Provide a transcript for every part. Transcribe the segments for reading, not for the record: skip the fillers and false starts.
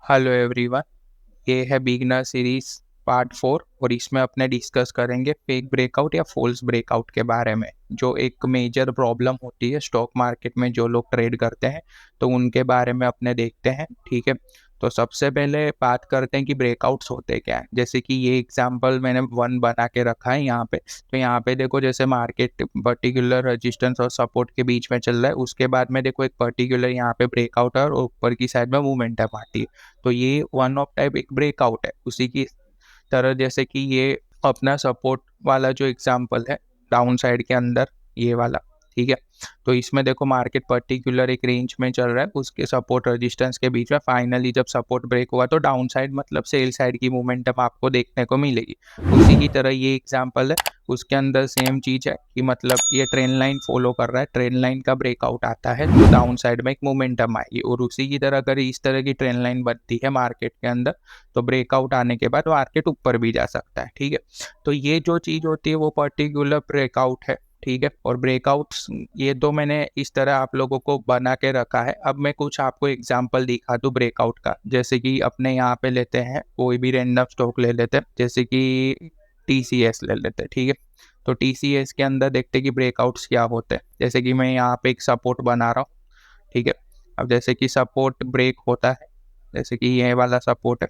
Hello everyone. ये है beginner series part 4 और इसमें अपने डिस्कस करेंगे फेक ब्रेकआउट या फॉल्स ब्रेकआउट के बारे में, जो एक मेजर प्रॉब्लम होती है स्टॉक मार्केट में जो लोग ट्रेड करते हैं। तो उनके बारे में अपने देखते हैं, ठीक है। तो सबसे पहले बात करते हैं कि ब्रेकआउट्स होते क्या है। जैसे कि ये एग्जांपल मैंने वन बना के रखा है यहाँ पे। तो यहाँ पे देखो, जैसे मार्केट पर्टिकुलर रेजिस्टेंस और सपोर्ट के बीच में चल रहा है, उसके बाद में देखो एक पर्टिकुलर यहाँ पे ब्रेकआउट और ऊपर की साइड में मोमेंटम आती है। तो ये वन ऑफ टाइप एक ब्रेकआउट है। उसी की तरह जैसे कि ये अपना सपोर्ट वाला जो एग्जांपल है डाउन साइड के अंदर, ये वाला, ठीक है। तो इसमें देखो मार्केट पर्टिकुलर एक रेंज में चल रहा है, उसके सपोर्ट रेजिस्टेंस के बीच में फाइनली जब सपोर्ट ब्रेक हुआ तो डाउन साइड मतलब सेल साइड की मूवमेंटम आपको देखने को मिलेगी। उसी की तरह ये एग्जांपल है, उसके अंदर सेम चीज है कि मतलब ये ट्रेंड लाइन फॉलो कर रहा है, ट्रेंड लाइन का ब्रेकआउट आता है तो डाउन साइड में एक मोमेंटम आएगी। और उसी की तरह अगर इस तरह की ट्रेंड लाइन बनती है मार्केट के अंदर तो ब्रेकआउट आने के बाद मार्केट ऊपर भी जा सकता है, ठीक है। तो ये जो चीज होती है वो पर्टिकुलर ब्रेकआउट है, ठीक है। और ब्रेकआउट्स ये तो मैंने इस तरह आप लोगों को बना के रखा है। अब मैं कुछ आपको एग्जांपल दिखा दूं ब्रेकआउट का। जैसे कि अपने यहाँ पे लेते हैं कोई भी रैंडम स्टॉक ले लेते हैं, जैसे कि टीसीएस ले लेते हैं, ठीक है। तो टीसीएस के अंदर देखते हैं कि ब्रेकआउट्स क्या होते हैं। जैसे कि मैं यहाँ पे एक सपोर्ट बना रहा हूँ, ठीक है। अब जैसे कि सपोर्ट ब्रेक होता है, जैसे कि ये वाला सपोर्ट है,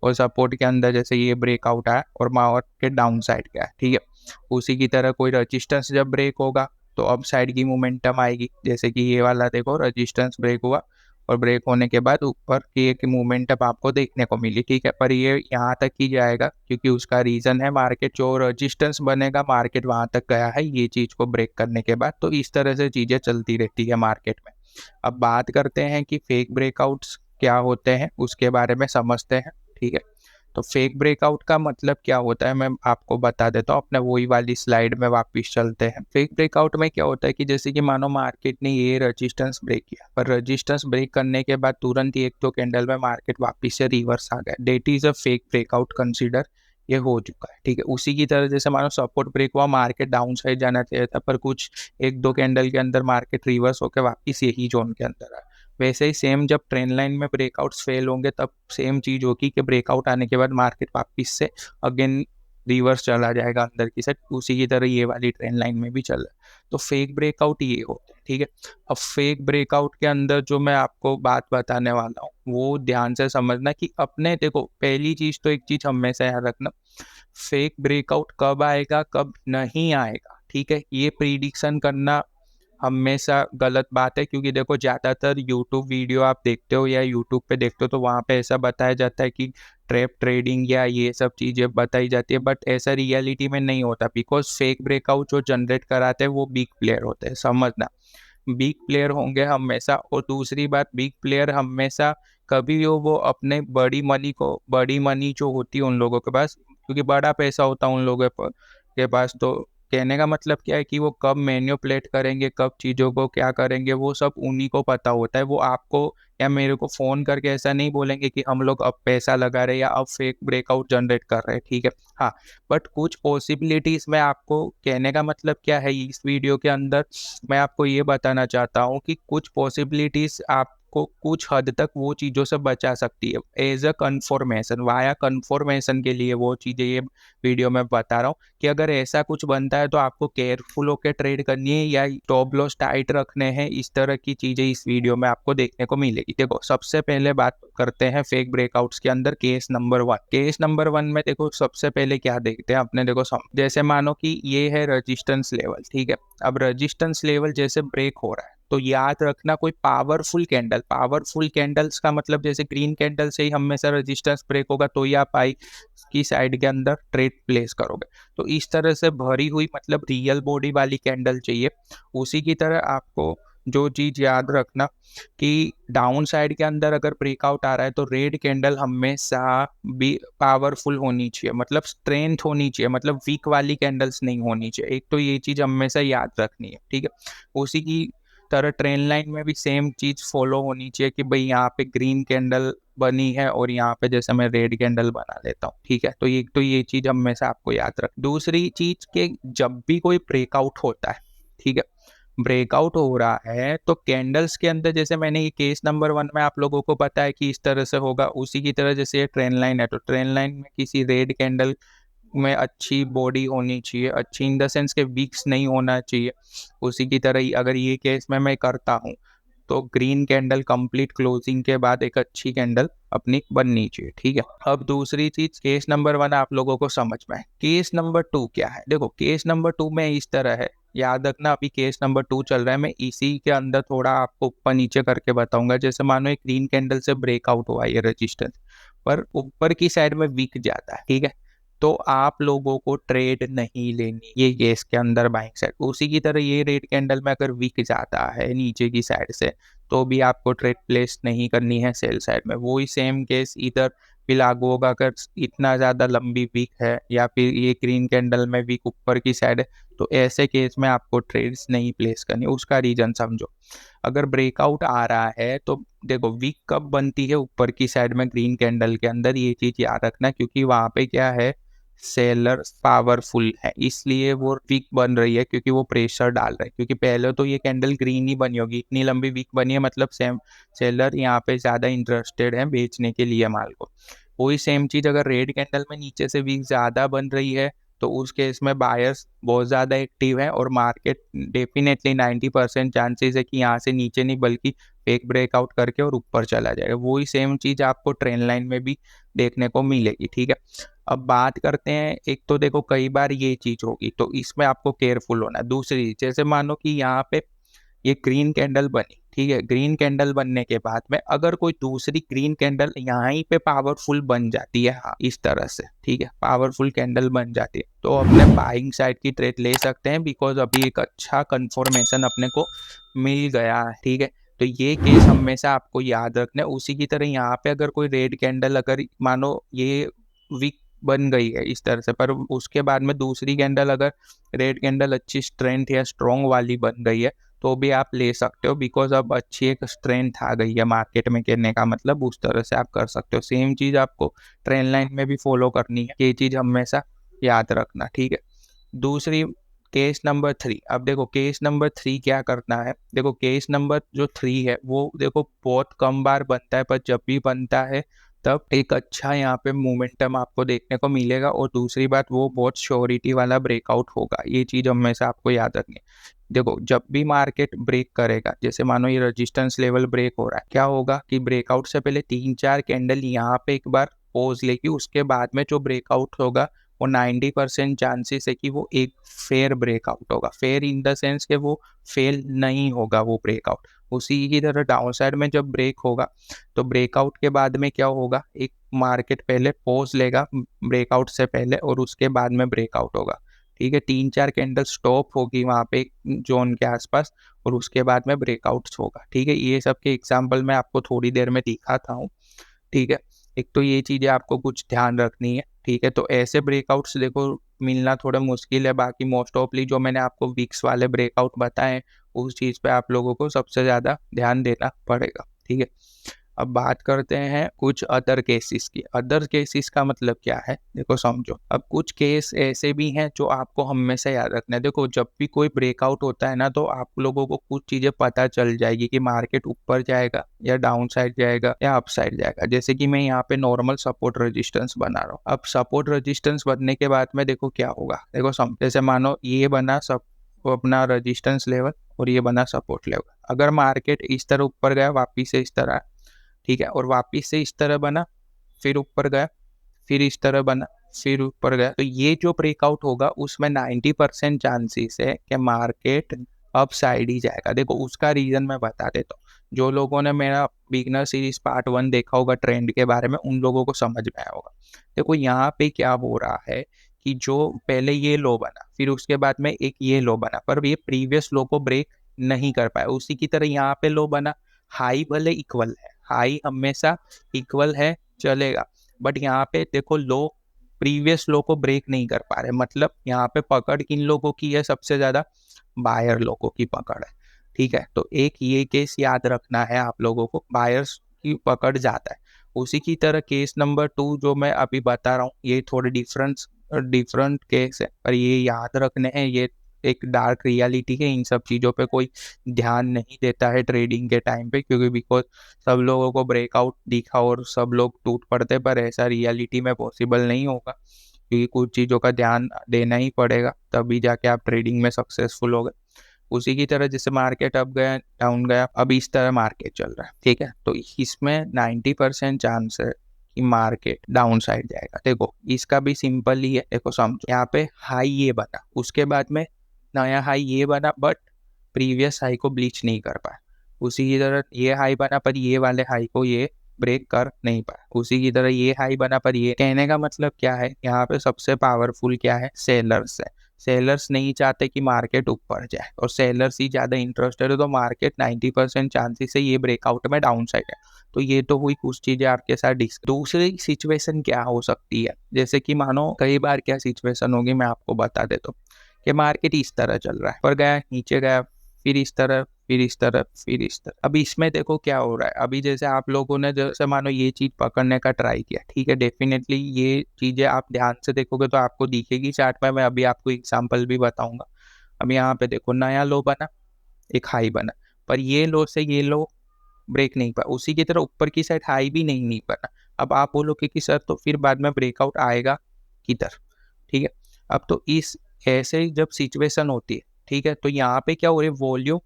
और सपोर्ट के अंदर जैसे ये ब्रेकआउट आया और मार्केट डाउन साइड का है, ठीक है। उसी की तरह कोई रजिस्टेंस जब ब्रेक होगा तो अप साइड की मोमेंटम आएगी। जैसे कि ये वाला देखो, रजिस्टेंस ब्रेक हुआ और ब्रेक होने के बाद ऊपर की एक मूवमेंटम आपको देखने को मिली, ठीक है। पर ये यहाँ तक ही जाएगा क्योंकि उसका रीजन है मार्केट, जो रजिस्टेंस बनेगा मार्केट वहां तक गया है ये चीज को ब्रेक करने के बाद। तो इस तरह से चीजें चलती रहती है मार्केट में। अब बात करते हैं कि फेक ब्रेकआउट्स क्या होते हैं, उसके बारे में समझते हैं, ठीक है। तो फेक ब्रेकआउट का मतलब क्या होता है मैं आपको बता देता हूँ। अपने वही वाली स्लाइड में वापस चलते हैं। फेक ब्रेकआउट में क्या होता है कि जैसे कि मानो मार्केट ने ये रजिस्टेंस ब्रेक किया, पर रजिस्टेंस ब्रेक करने के बाद तुरंत ही एक दो कैंडल में मार्केट वापस से रिवर्स आ गया, that is a fake breakout consider, ये हो चुका है, ठीक है। उसी की तरह जैसे मानो सपोर्ट ब्रेक हुआ, मार्केट डाउन साइड जाना चाहिए था पर कुछ एक दो कैंडल के अंदर मार्केट रिवर्स होकर वापस यही जोन के अंदर आया। वैसे ही सेम जब ट्रेंड लाइन में ब्रेकआउट्स फेल होंगे तब सेम चीज होगी कि ब्रेकआउट आने के बाद मार्केट वापस से अगेन रिवर्स चला जाएगा अंदर की साइड। उसी की तरह ये वाली ट्रेंड लाइन में भी चल रहा है। तो फेक ब्रेकआउट ये होता है, ठीक है। अब फेक ब्रेकआउट के अंदर जो मैं आपको बात बताने वाला हूँ वो ध्यान से समझना कि अपने देखो, पहली चीज तो एक चीज हमेशा याद रखना, फेक ब्रेकआउट कब आएगा कब नहीं आएगा, ठीक है। ये प्रिडिक्शन करना हमेशा गलत बात है, क्योंकि देखो ज्यादातर यूट्यूब वीडियो आप देखते हो या यूट्यूब पे देखते हो तो वहां पे ऐसा बताया जाता है कि ट्रैप ट्रेडिंग या ये सब चीजें बताई जाती है, बट ऐसा रियलिटी में नहीं होता। बिकॉज फेक ब्रेकआउट जो जनरेट कराते हैं वो बिग प्लेयर होते हैं, समझना। बिग प्लेयर होंगे हमेशा। और दूसरी बात, बिग प्लेयर हमेशा कभी भी वो अपने बड़ी मनी जो होती है उन लोगों के पास, क्योंकि बड़ा पैसा होता है उन लोगों के पास, तो कहने का मतलब क्या है कि वो कब मैन्युपुलेट करेंगे, कब चीज़ों को क्या करेंगे, वो सब उन्हीं को पता होता है। वो आपको या मेरे को फ़ोन करके ऐसा नहीं बोलेंगे कि हम लोग अब पैसा लगा रहे हैं या अब फेक ब्रेकआउट जनरेट कर रहे हैं, ठीक है। हाँ, बट कुछ पॉसिबिलिटीज़ में आपको, कहने का मतलब क्या है, इस वीडियो के अंदर मैं आपको ये बताना चाहता हूँ कि कुछ पॉसिबिलिटीज़ आपको कुछ हद तक वो चीज़ों से बचा सकती है as a confirmation, via confirmation के लिए वो चीज़ें ये वीडियो में बता रहा हूँ कि अगर ऐसा कुछ बनता है तो आपको केयरफुल होकर ट्रेड करनी है या स्टॉप लॉस टाइट रखने हैं। इस तरह की चीजें इस वीडियो में आपको देखने को मिलेगी। देखो, सबसे पहले बात करते हैं फेक ब्रेकआउट्स के अंदर केस नंबर 1। केस नंबर 1 में देखो सबसे पहले क्या देखते हैं अपने, देखो जैसे मानो कि ये है रजिस्टेंस लेवल, ठीक है। अब रजिस्टेंस लेवल जैसे ब्रेक हो रहा है तो याद रखना, कोई पावरफुल कैंडल्स का मतलब जैसे ग्रीन कैंडल से ही हमेशा रेजिस्टेंस ब्रेक होगा तो ही आप आई की साइड के अंदर ट्रेड प्लेस करोगे। तो इस तरह से भरी हुई मतलब रियल बॉडी वाली कैंडल चाहिए। उसी की तरह आपको जो चीज याद रखना कि डाउन साइड के अंदर अगर ब्रेकआउट आ रहा है तो रेड कैंडल हमेशा भी पावरफुल होनी चाहिए, मतलब स्ट्रेंथ होनी चाहिए, मतलब वीक वाली कैंडल्स नहीं होनी चाहिए। एक तो ये चीज हमेशा याद रखनी है, ठीक है। उसी की तरह ट्रेंड लाइन में भी सेम चीज फॉलो होनी चाहिए कि भाई यहाँ पे ग्रीन कैंडल बनी है और यहाँ पे जैसे मैं रेड कैंडल बना लेता हूँ, ठीक है। तो ये चीज हमेशा आपको याद रख। दूसरी चीज के जब भी कोई ब्रेकआउट होता है, ठीक है, ब्रेकआउट हो रहा है तो कैंडल्स के अंदर, जैसे मैंने ये केस नंबर 1 में आप लोगों को पता है कि इस तरह से होगा, उसी की तरह जैसे ये ट्रेंड लाइन है तो ट्रेंड लाइन में किसी रेड कैंडल में अच्छी बॉडी होनी चाहिए, अच्छी इन द सेंस के वीक्स नहीं होना चाहिए। उसी की तरह ही अगर ये केस में मैं करता हूँ तो ग्रीन कैंडल कंप्लीट क्लोजिंग के बाद एक अच्छी कैंडल अपनी बननी चाहिए, ठीक है। अब दूसरी चीज, केस नंबर 1 आप लोगों को समझ में है। केस नंबर 2 क्या है? देखो केस नंबर 2 में इस तरह है, याद रखना अभी केस नंबर 2 चल रहा है, मैं इसी के अंदर थोड़ा आपको ऊपर नीचे करके बताऊंगा। जैसे मानो एक ग्रीन कैंडल से ब्रेकआउट हुआ ये रेजिस्टेंस पर ऊपर की साइड में वीक जाता है, ठीक है, तो आप लोगों को ट्रेड नहीं लेनी ये केस के अंदर बाइंग साइड। उसी की तरह ये रेड कैंडल में अगर वीक जाता है नीचे की साइड से तो भी आपको ट्रेड प्लेस नहीं करनी है सेल साइड में। वही सेम केस इधर भी लागू होगा, अगर इतना ज़्यादा लंबी वीक है या फिर ये ग्रीन कैंडल में वीक ऊपर की साइड है तो ऐसे केस में आपको ट्रेड्स नहीं प्लेस करनी। उसका रीजन समझो, अगर ब्रेकआउट आ रहा है तो देखो वीक कब बनती है ऊपर की साइड में ग्रीन कैंडल के अंदर, ये चीज याद रखना, क्योंकि वहां पे क्या है, सेलर पावरफुल है इसलिए वो वीक बन रही है, क्योंकि वो प्रेशर डाल रहा है। क्योंकि पहले तो ये कैंडल ग्रीन ही बनी होगी, इतनी लंबी वीक बनी है मतलब सेम सेलर यहाँ पे ज्यादा इंटरेस्टेड है बेचने के लिए माल को। वही सेम चीज अगर रेड कैंडल में नीचे से वीक ज्यादा बन रही है तो उस केस में बायर्स बहुत ज़्यादा एक्टिव है और मार्केट डेफिनेटली 90% चांसेस है कि यहाँ से नीचे नहीं बल्कि फेक ब्रेकआउट करके और ऊपर चला जाएगा। वही सेम चीज़ आपको ट्रेंड लाइन में भी देखने को मिलेगी, ठीक है। अब बात करते हैं, एक तो देखो कई बार ये चीज़ होगी तो इसमें आपको केयरफुल होना है। दूसरी जैसे मानो कि यहाँ पे ये ग्रीन कैंडल बनी, ठीक है, ग्रीन कैंडल बनने के बाद में अगर कोई दूसरी ग्रीन कैंडल यहाँ ही पे पावरफुल बन जाती है, हाँ इस तरह से, ठीक है, पावरफुल कैंडल बन जाती है तो अपने बाइंग साइड की ट्रेड ले सकते हैं, बिकॉज अभी एक अच्छा कंफर्मेशन अपने को मिल गया है, ठीक है। तो ये केस हमेशा आपको याद रखना है। उसी की तरह यहाँ पे अगर कोई रेड कैंडल अगर मानो ये वीक बन गई है इस तरह से, पर उसके बाद में दूसरी कैंडल अगर रेड कैंडल अच्छी स्ट्रेंथ या स्ट्रॉन्ग वाली बन गई है तो भी आप ले सकते हो, बिकॉज अब अच्छी एक स्ट्रेंथ आ गई है मार्केट में, कहने का मतलब उस तरह से आप कर सकते हो। सेम चीज आपको ट्रेंड लाइन में भी फॉलो करनी है, ये चीज हमेशा याद रखना, ठीक है। दूसरी, केस नंबर 3। अब देखो केस नंबर 3 क्या करना है। देखो केस नंबर जो 3 है वो देखो बहुत कम बार बनता है, पर जब भी बनता है तब एक अच्छा यहाँ पे मोमेंटम आपको देखने को मिलेगा, और दूसरी बात वो बहुत श्योरिटी वाला ब्रेकआउट होगा। ये चीज हमेशा आपको याद रखनी है। देखो जब भी मार्केट ब्रेक करेगा, जैसे मानो ये रेजिस्टेंस लेवल ब्रेक हो रहा है, क्या होगा कि ब्रेकआउट से पहले 3-4 कैंडल यहाँ पे एक बार पोज लेगी, उसके बाद में जो ब्रेकआउट होगा वो 90% चांसेस है कि वो एक फेयर ब्रेकआउट होगा। फेयर इन द सेंस के वो फेल नहीं होगा वो ब्रेकआउट। उसी की तरह डाउन साइड में जब ब्रेक होगा तो ब्रेकआउट के बाद में क्या होगा, एक मार्केट पहले पोज लेगा ब्रेकआउट से पहले और उसके बाद में ब्रेकआउट होगा, ठीक है। 3-4 कैंडल स्टॉप होगी वहां पे जोन के आसपास और उसके बाद में ब्रेकआउट्स होगा, ठीक है। ये सब के एग्जांपल मैं आपको थोड़ी देर में दिखाता हूँ, ठीक है। एक तो ये चीजें आपको कुछ ध्यान रखनी है, ठीक है। तो ऐसे ब्रेकआउट्स देखो मिलना थोड़ा मुश्किल है, बाकी मोस्ट ऑफली जो मैंने आपको वीक्स वाले ब्रेकआउट बताए उस चीज पे आप लोगों को सबसे ज्यादा ध्यान देना पड़ेगा, ठीक है। अब बात करते हैं कुछ अदर केसेस की। अदर केसेस का मतलब क्या है, देखो समझो। अब कुछ केस ऐसे भी हैं जो आपको हमेशा याद रखना है। देखो जब भी कोई ब्रेकआउट होता है ना तो आप लोगों को कुछ चीजें पता चल जाएगी कि मार्केट ऊपर जाएगा या डाउन साइड जाएगा या अप साइड जाएगा। जैसे कि मैं यहाँ पे नॉर्मल सपोर्ट रेजिस्टेंस बना रहा हूँ। अब सपोर्ट रेजिस्टेंस बनने के बाद में देखो क्या होगा, देखो जैसे मानो ये बना सब अपना रेजिस्टेंस लेवल और ये बना सपोर्ट लेवल। अगर मार्केट इस तरह ऊपर गया वापिस से इस तरह, ठीक है, और वापिस से इस तरह बना, फिर ऊपर गया, फिर इस तरह बना, फिर ऊपर गया, तो ये जो ब्रेकआउट होगा उसमें 90% चांसेस है कि मार्केट अप साइड ही जाएगा। देखो उसका रीजन मैं बता देता हूँ। जो लोगों ने मेरा बिगनर सीरीज पार्ट 1 देखा होगा ट्रेंड के बारे में उन लोगों को समझ में आया होगा। देखो यहाँ पे क्या हो रहा है कि जो पहले ये लो बना फिर उसके बाद में एक ये लो बना, पर ये प्रीवियस लो को ब्रेक नहीं कर पाया। उसी की तरह यहाँ पे लो बना, हाई भले इक्वल है, हाई हमेशा इक्वल है चलेगा, बट यहाँ पे देखो लो प्रीवियस लो को ब्रेक नहीं कर पा रहे, मतलब यहाँ पे पकड़ किन लोगों की है, सबसे ज्यादा बायर लोगों की पकड़ है, ठीक है। तो एक ये केस याद रखना है आप लोगों को, बायर्स की पकड़ जाता है। उसी की तरह केस नंबर 2 जो मैं अभी बता रहा हूँ ये थोड़े डिफरेंट केस है, पर ये याद रखने हैं, ये एक डार्क रियलिटी है, इन सब चीज़ों पे कोई ध्यान नहीं देता है ट्रेडिंग के टाइम पे, क्योंकि बिकॉज सब लोगों को ब्रेकआउट दिखा और सब लोग टूट पड़ते, पर ऐसा रियलिटी में पॉसिबल नहीं होगा, क्योंकि कुछ चीज़ों का ध्यान देना ही पड़ेगा, तभी जाके आप ट्रेडिंग में सक्सेसफुल हो गए। उसी की तरह जैसे मार्केट अप गया डाउन गया, अब इस तरह मार्केट चल रहा है, ठीक है, तो इसमें 90% चांस है कि मार्केट डाउन साइड जाएगा। देखो इसका भी सिंपल ही है, देखो समझो, यहाँ पे हाई ये बना, उसके बाद में नया हाई ये बना, बट प्रीवियस हाई को ब्लीच नहीं कर पाया। उसी की तरह ये हाई बना, पर ये वाले हाई को ये ब्रेक कर नहीं पाया। उसी की तरह ये हाई बना, पर ये, कहने का मतलब क्या है, यहाँ पे सबसे पावरफुल क्या है, सेलर्स है। सेलर्स नहीं चाहते कि मार्केट ऊपर जाए, और सेलर्स ही ज़्यादा इंटरेस्टेड है, तो मार्केट 90% चांसेस है ये ब्रेकआउट में डाउन साइड है। तो ये तो हुई कुछ चीज़ें आपके साथ डिस्क। दूसरी सिचुएशन क्या हो सकती है, जैसे कि मानो कई बार क्या सिचुएशन होगी, मैं आपको बता देता हूँ कि मार्केट इस तरह चल रहा है, पर गया नीचे गया, फिर इस तरह, फिर इस तरह, फिर इस तरह। अभी इसमें देखो क्या हो रहा है, अभी जैसे आप लोगों ने जैसे मानो ये चीज पकड़ने का ट्राई किया, ठीक है, डेफिनेटली ये चीजें आप ध्यान से देखोगे तो आपको दिखेगी चार्ट में। मैं अभी आपको एग्जांपल भी बताऊंगा। अब यहाँ पे देखो नया लो बना, एक हाई बना, पर ये लो से ये लो ब्रेक नहीं पाया। उसी की तरह ऊपर की साइड हाई भी नहीं बना। अब आप बोलोगे कि सर तो फिर बाद में ब्रेकआउट आएगा किधर, ठीक है। अब तो इस ऐसे जब सिचुएशन होती है, ठीक है, तो यहाँ पे क्या हो रही है, वॉल्यूम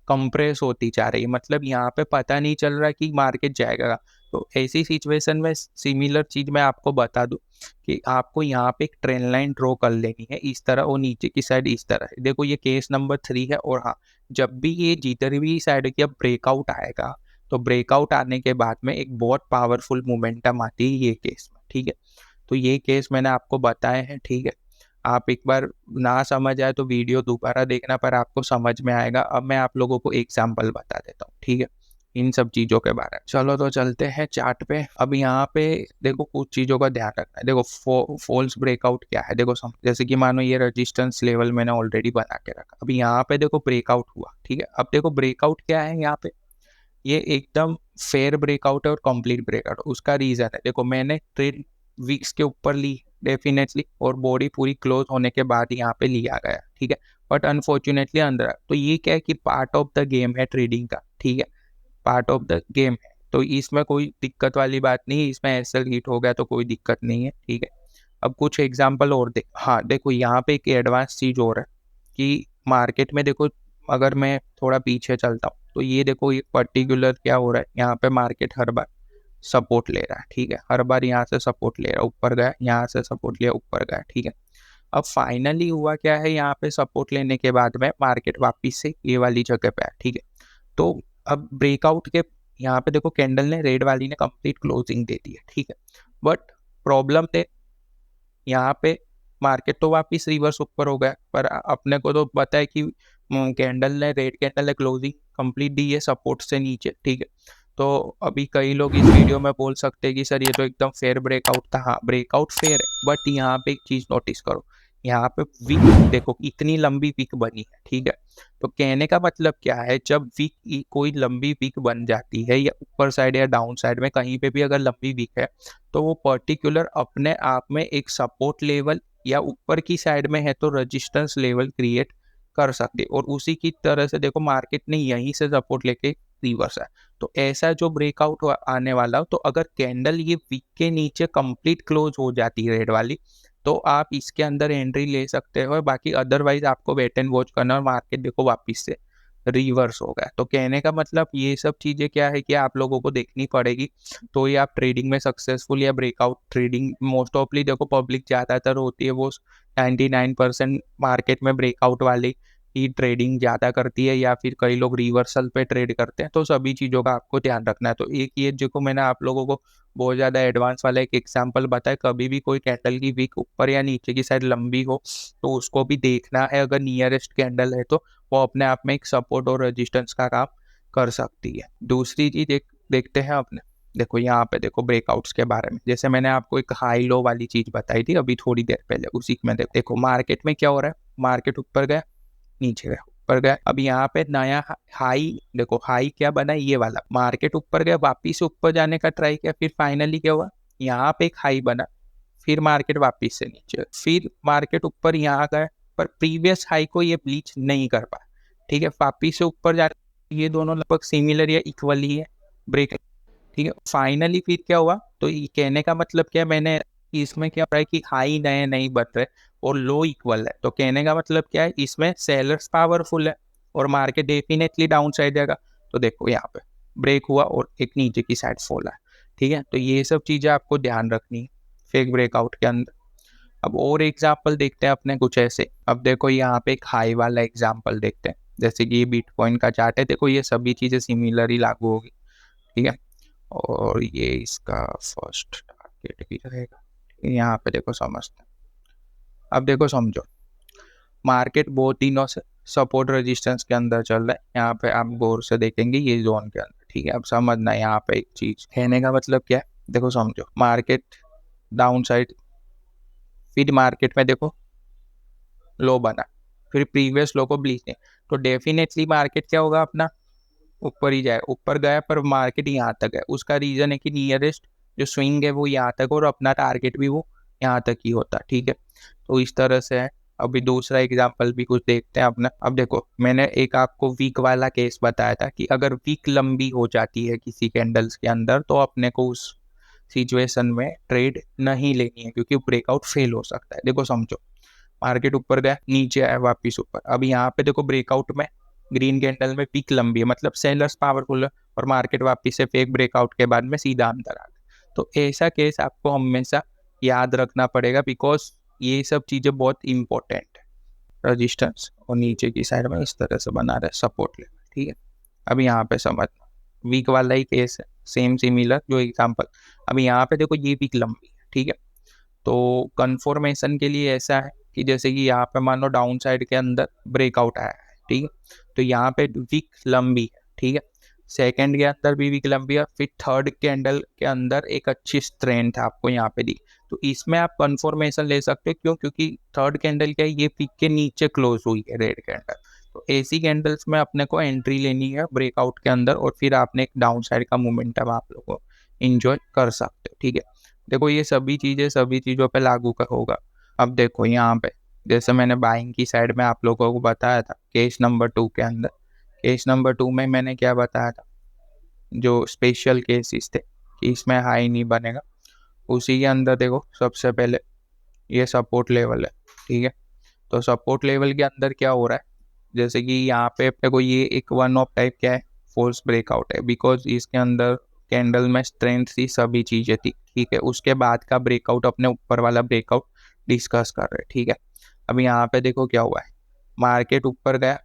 कंप्रेस होती जा रही है, मतलब यहाँ पे पता नहीं चल रहा कि मार्केट जाएगा। तो ऐसी सिचुएशन में सिमिलर चीज मैं आपको बता दूं कि आपको यहाँ पे एक ट्रेंड लाइन ड्रॉ कर लेनी है इस तरह, और नीचे की साइड इस तरह है। देखो ये केस नंबर 3 है, और हाँ, जब भी ये जिधर भी साइड की ब्रेकआउट आएगा, तो ब्रेकआउट आने के बाद में एक बहुत पावरफुल मोमेंटम आती है ये केस में, ठीक है। तो ये केस मैंने आपको बताए हैं, ठीक है। आप एक बार ना समझ आए तो वीडियो दोबारा देखना, पर आपको समझ में आएगा। अब मैं आप लोगों को एग्जाम्पल बता देता हूँ, ठीक है, इन सब चीजों के बारे में। चलो तो चलते हैं चार्ट पे। अब यहाँ पे देखो कुछ चीजों का ध्यान रखना है। देखो फॉल्स ब्रेकआउट क्या है, देखो जैसे कि मानो ये रेजिस्टेंस लेवल मैंने ऑलरेडी बना के रखा। अब यहाँ पे देखो ब्रेकआउट हुआ, ठीक है। अब देखो ब्रेकआउट क्या है यहाँ पे, ये एकदम फेयर ब्रेकआउट है और कंप्लीट ब्रेकआउट। उसका रीजन है, देखो मैंने ट्रेड वीक्स के ऊपर ली डेफिनेटली, और बॉडी पूरी क्लोज होने के बाद यहाँ पे लिया गया, ठीक है, बट अनफॉर्चुनेटली अंदर। तो ये क्या है कि पार्ट ऑफ द गेम है ट्रेडिंग का, ठीक है, पार्ट ऑफ द गेम है, तो इसमें कोई दिक्कत वाली बात नहीं है। इसमें एसएल हिट हो गया तो कोई दिक्कत नहीं है, ठीक है। अब कुछ एग्जांपल और देख, हाँ देखो यहाँ पे एक एडवांस चीज और है कि मार्केट में देखो, अगर मैं थोड़ा पीछे चलता हूँ तो ये देखो ये पर्टिकुलर क्या हो रहा है, यहाँ पे मार्केट हर बार सपोर्ट ले रहा है, ठीक है, हर बार यहाँ से सपोर्ट ले रहा है, ऊपर गया, यहाँ से सपोर्ट लिया, ऊपर गया, ठीक है। अब फाइनली हुआ क्या है, यहाँ पे सपोर्ट लेने के बाद में मार्केट वापिस से ये वाली जगह पे है, ठीक है। तो अब ब्रेकआउट के यहाँ पे देखो कैंडल ने, रेड वाली ने कंप्लीट क्लोजिंग दे दी है, ठीक है, बट प्रॉब्लम थे यहाँ पे, मार्केट तो वापिस रिवर्स ऊपर हो गया, पर अपने को तो पता है कि कैंडल ने, रेड कैंडल ने क्लोजिंग कंप्लीट दी है सपोर्ट से नीचे, ठीक है। तो अभी कई लोग इस वीडियो में बोल सकते हैं कि सर ये तो एकदम फेयर ब्रेकआउट था। हाँ ब्रेकआउट फेयर है, बट यहाँ पे एक चीज नोटिस करो, यहाँ पे विक देखो इतनी लंबी विक बनी है, ठीक है। तो कहने का मतलब क्या है, जब विक कोई लंबी विक बन जाती है, या ऊपर साइड या डाउन साइड में कहीं पे भी अगर लंबी विक है, तो वो पर्टिकुलर अपने आप में एक सपोर्ट लेवल, या ऊपर की साइड में है तो रेजिस्टेंस लेवल क्रिएट कर सकते। और उसी की तरह से देखो मार्केट ने यहीं से सपोर्ट लेके रिवर्स है। तो ऐसा जो ब्रेकआउट आने वाला हो, तो अगर कैंडल ये वीक के नीचे कंप्लीट क्लोज हो जाती है रेड वाली, तो आप इसके अंदर एंट्री ले सकते हो। बाकी अदरवाइज आपको वेट एंड वॉच करना, और मार्केट देखो वापिस से रिवर्स हो गया। तो कहने का मतलब ये सब चीजें क्या है कि आप लोगों को देखनी पड़ेगी, तो ये आप ट्रेडिंग में सक्सेसफुल, या ब्रेकआउट ट्रेडिंग मोस्ट ऑफली देखो पब्लिक ज्यादातर होती है वो 99% मार्केट में ब्रेकआउट वाली ही ट्रेडिंग ज़्यादा करती है, या फिर कई लोग रिवर्सल पे ट्रेड करते हैं। तो सभी चीज़ों का आपको ध्यान रखना है। तो एक ये जो मैंने आप लोगों को बहुत ज़्यादा एडवांस वाला एक एग्जांपल बताया, कभी भी कोई कैंडल की वीक ऊपर या नीचे की साइड लंबी हो तो उसको भी देखना है। अगर नियरेस्ट कैंडल है तो वो अपने आप में एक सपोर्ट और रेजिस्टेंस का काम कर सकती है। दूसरी चीज देखते हैं अपने, देखो यहाँ पे देखो ब्रेकआउट्स के बारे में, जैसे मैंने आपको एक हाई लो वाली चीज बताई थी अभी थोड़ी देर पहले, उसी में देखो मार्केट में क्या हो रहा है, मार्केट ऊपर गया, नीचे गया, ऊपर गया। अब यहाँ पे नया हाई देखो, हाई क्या बना, ये वाला, मार्केट ऊपर गया, वापिस से ऊपर जाने का ट्राई किया, फिर फाइनली क्या हुआ, यहाँ पे एक हाई बना, फिर मार्केट वापिस से नीचे, फिर मार्केट ऊपर यहाँ गया, पर प्रीवियस हाई को ये ब्लीच नहीं कर पाया, ठीक है। वापिस से ऊपर जा, ये दोनों लगभग सिमिलर या इक्वल ही है ब्रेक, ठीक है। फाइनली फिर क्या हुआ, तो ये कहने का मतलब क्या है, मैंने इसमें क्या हो रहा है कि हाई नए नहीं बन रहे और लो इक्वल है, तो कहने का मतलब क्या है, इसमें सेलर्स पावरफुल है और मार्केट डेफिनेटली डाउन साइड जाएगा। तो देखो यहाँ पे ब्रेक हुआ और एक नीचे की साइड फॉल है, ठीक है। तो ये सब चीजें आपको ध्यान रखनी है फेक ब्रेकआउट के अंदर। अब और एग्जाम्पल देखते हैं अपने कुछ ऐसे। अब देखो यहाँ पे एक हाई वाला एग्जाम्पल देखते हैं, जैसे कि ये बिटकॉइन का चार्ट है, देखो ये सभी चीजें सिमिलर ही लागू होगी, ठीक है। और ये इसका फर्स्ट टारगेट भी रहेगा, यहाँ पे देखो समझते हैं। अब देखो समझो, मार्केट बहुत दिनों से सपोर्ट रेजिस्टेंस के अंदर चल रहा है, यहाँ पे आप गौर से देखेंगे ये जोन के अंदर, ठीक है। अब समझना यहाँ पे एक चीज कहने का मतलब क्या है, देखो समझो, मार्केट डाउन साइड, फिर मार्केट में देखो लो बना, फिर प्रीवियस लो को ब्लीच नहीं, तो डेफिनेटली मार्केट क्या होगा अपना, ऊपर ही जाए, ऊपर गया पर मार्केट यहाँ तक है। उसका रीजन है कि नियरेस्ट जो स्विंग है वो यहाँ तक और अपना टारगेट भी वो यहाँ तक ही होता, ठीक है। तो इस तरह से है। अभी दूसरा एग्जांपल भी कुछ देखते हैं अपना। अब देखो मैंने एक आपको वीक वाला केस बताया था कि अगर वीक लंबी हो जाती है किसी कैंडल्स के अंदर तो अपने को उस सिचुएशन में ट्रेड नहीं लेनी है, क्योंकि ब्रेकआउट फेल हो सकता है। देखो समझो, मार्केट ऊपर गया, नीचे आया, वापिस ऊपर। अब यहाँ पे देखो ब्रेकआउट में ग्रीन कैंडल में पीक लंबी है, मतलब सेलर्स पावरफुल है, और मार्केट वापिस से फेक ब्रेकआउट के बाद में सीधा अंदर आ गया। तो ऐसा केस आपको हमेशा याद रखना पड़ेगा, बिकॉज ये सब चीजें बहुत इंपॉर्टेंट है। रजिस्टेंस और नीचे की साइड में इस तरह से बना रहा है सपोर्ट लेवल, ठीक है। अब यहाँ पे समझना, वीक वाला ही केस है, सेम सिमिलर जो एग्जाम्पल। अब यहाँ पे देखो ये वीक लंबी है, ठीक है। तो कंफर्मेशन के लिए ऐसा है कि जैसे कि यहाँ पे मान लो डाउन साइड के अंदर ब्रेकआउट आया है, ठीक है। तो यहाँ पे वीक लंबी है, ठीक है। सेकंड के अंदर भी वीक लंबी है, फिर थर्ड कैंडल के अंदर एक अच्छी स्ट्रेंथ आपको यहाँ पे दी। तो इसमें आप कंफर्मेशन ले सकते हो, क्यों, क्योंकि थर्ड कैंडल क्या है, ये वीक के नीचे क्लोज हुई है रेड कैंडल। तो ऐसी कैंडल्स में अपने को एंट्री लेनी है ब्रेकआउट के अंदर, और फिर आपने एक डाउन साइड का मोमेंटम आप लोगों को इंजॉय कर सकते हो, ठीक है। देखो ये सभी चीजें सभी चीजों पे लागू का होगा। अब देखो यहाँ पे जैसे मैंने बाइंग की साइड में आप लोगों को बताया था केस नंबर 2 के अंदर, केस नंबर 2 में मैंने क्या बताया था, जो स्पेशल केसेस थे कि इसमें हाई नहीं बनेगा, उसी के अंदर देखो सबसे पहले ये सपोर्ट लेवल है, ठीक है। तो सपोर्ट लेवल के अंदर क्या हो रहा है, जैसे कि यहाँ पे देखो ये एक वन ऑफ टाइप क्या है, फोर्स ब्रेकआउट है, बिकॉज इसके अंदर कैंडल में स्ट्रेंथ थी, सभी चीजें थी, ठीक है। उसके बाद का ब्रेकआउट अपने ऊपर वाला ब्रेकआउट डिस्कस कर रहे हैं, ठीक है। अब यहाँ पे देखो क्या हुआ है, मार्केट ऊपर गया,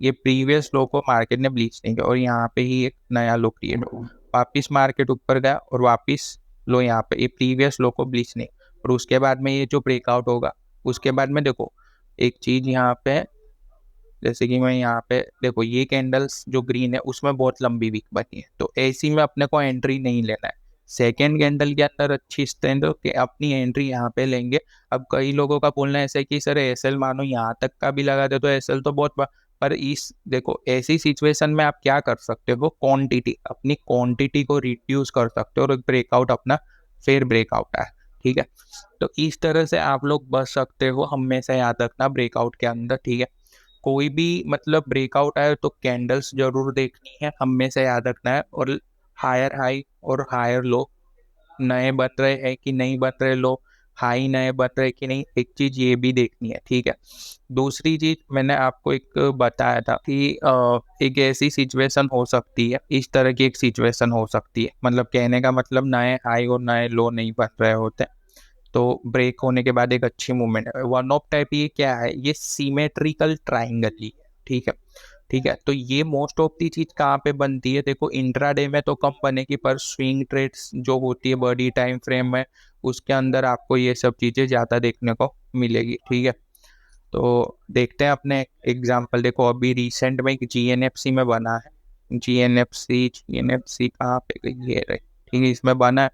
ये प्रीवियस लो को मार्केट ने ब्लीच नहीं किया और यहाँ पे ही एक नया लो क्रिएट हो, वापिस मार्केट ऊपर गया और वापिस लो यहाँ पे, ये प्रीवियस लो को ब्लीच नहीं, और उसके बाद में ये जो ब्रेकआउट होगा उसके बाद में देखो एक चीज यहाँ पे, जैसे कि मैं यहाँ पे देखो ये कैंडल्स जो ग्रीन है उसमें बहुत लंबी वीक बनी है, तो ऐसी में अपने को एंट्री नहीं लेना है। सेकेंड कैंडल के अंदर अच्छी स्ट्रेंथ हो के अपनी एंट्री यहाँ पे लेंगे। अब कई लोगों का बोलना ऐसा है कि सर एसएल मानो यहाँ तक का भी लगा दे तो एसएल तो बहुत पर इस देखो ऐसी सिचुएशन में आप क्या कर सकते हो, क्वांटिटी, अपनी क्वांटिटी को रिड्यूस कर सकते हो और ब्रेकआउट अपना फिर ब्रेकआउट है, ठीक है। तो इस तरह से आप लोग बच सकते हो, हमेशा याद रखना ब्रेकआउट के अंदर, ठीक है। कोई भी मतलब ब्रेकआउट आए तो कैंडल्स जरूर देखनी है, हमेशा याद रखना है, और हायर हाई और हायर लो नए बन रहे हैं कि नहीं बन रहे लो, हाई नए बन रहे कि नहीं, एक चीज ये भी देखनी है, ठीक है। दूसरी चीज मैंने आपको एक बताया था कि एक ऐसी सिचुएशन हो सकती है, इस तरह की एक सिचुएशन हो सकती है, मतलब कहने का मतलब नए हाई और नए लो नहीं बन रहे होते, तो ब्रेक होने के बाद एक अच्छी मूवमेंट है। वन ऑफ टाइप ये क्या है, ये सिमेट्रिकल ट्राइंगल ही है, ठीक है। ठीक है, तो ये मोस्ट ऑफ दी चीज कहाँ पे बनती है, देखो इंट्राडे में तो कम बनेगी, पर स्विंग ट्रेड्स जो होती है बड़ी टाइम फ्रेम में उसके अंदर आपको ये सब चीजें ज्यादा देखने को मिलेगी, ठीक है। तो देखते हैं अपने एग्जांपल, देखो अभी रिसेंट में एक जीएनएफसी में बना है, जीएनएफसी कहाँ पे गई, ये रही, ठीक है, इसमें बना है।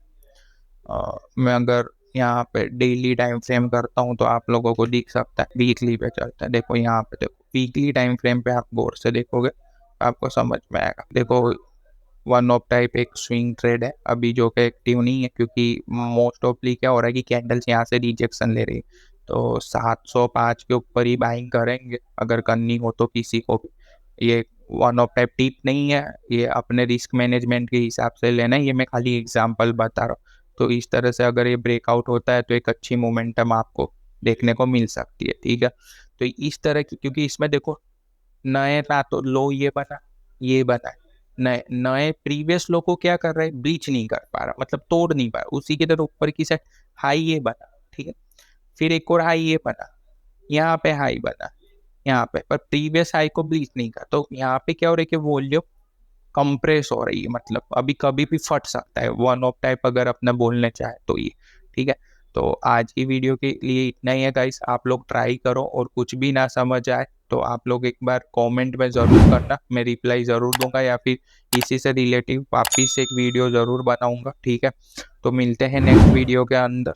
मैं अगर यहाँ पे डेली टाइम फ्रेम करता हूँ तो आप लोगों को दिख सकता है, वीकली पे चलता है, देखो यहाँ पे देखो वीकली टाइम फ्रेम पे आप गौर से देखोगे आपको समझ में आएगा। देखो वन ऑफ टाइप एक स्विंग ट्रेड है अभी जो कि एक्टिव नहीं है, क्योंकि मोस्ट ऑफली क्या हो रहा है कि कैंडल्स यहाँ से रिजेक्शन ले रही है, तो 705 के ऊपर ही बाइंग करेंगे अगर करनी हो तो किसी को भी। ये वन ऑफ टाइप टिप नहीं है, ये अपने रिस्क मैनेजमेंट के हिसाब से लेना है, ये मैं खाली एग्जांपल बता रहा हूँ। तो इस तरह से अगर ये ब्रेकआउट होता है तो एक अच्छी मोमेंटम आपको देखने को मिल सकती है, ठीक है। तो इस तरह की, क्योंकि इसमें देखो नए ना तो लो ये बना है, नए नए प्रीवियस लो को क्या कर रहा है, ब्रीच नहीं कर पा रहा, मतलब तोड़ नहीं पा रहा, उसी की तरह ऊपर की साइड हाई ये बना, ठीक है। फिर एक और हाई ये बना, यहाँ पे हाई बना, यहाँ पे, पर प्रीवियस हाई को ब्रीच नहीं कर, तो यहाँ पे क्या हो रहा है कि वॉल्यूम कंप्रेस हो रही है, मतलब अभी कभी भी फट सकता है, वन ऑफ टाइप अगर अपना बोलने चाहे तो ये, ठीक है। तो आज की वीडियो के लिए इतना ही है गाइस, आप लोग ट्राई करो, और कुछ भी ना समझ आए तो आप लोग एक बार कमेंट में ज़रूर करना, मैं रिप्लाई ज़रूर दूंगा, या फिर इसी से रिलेटिव वापिस एक वीडियो ज़रूर बनाऊंगा, ठीक है। तो मिलते हैं नेक्स्ट वीडियो के अंदर।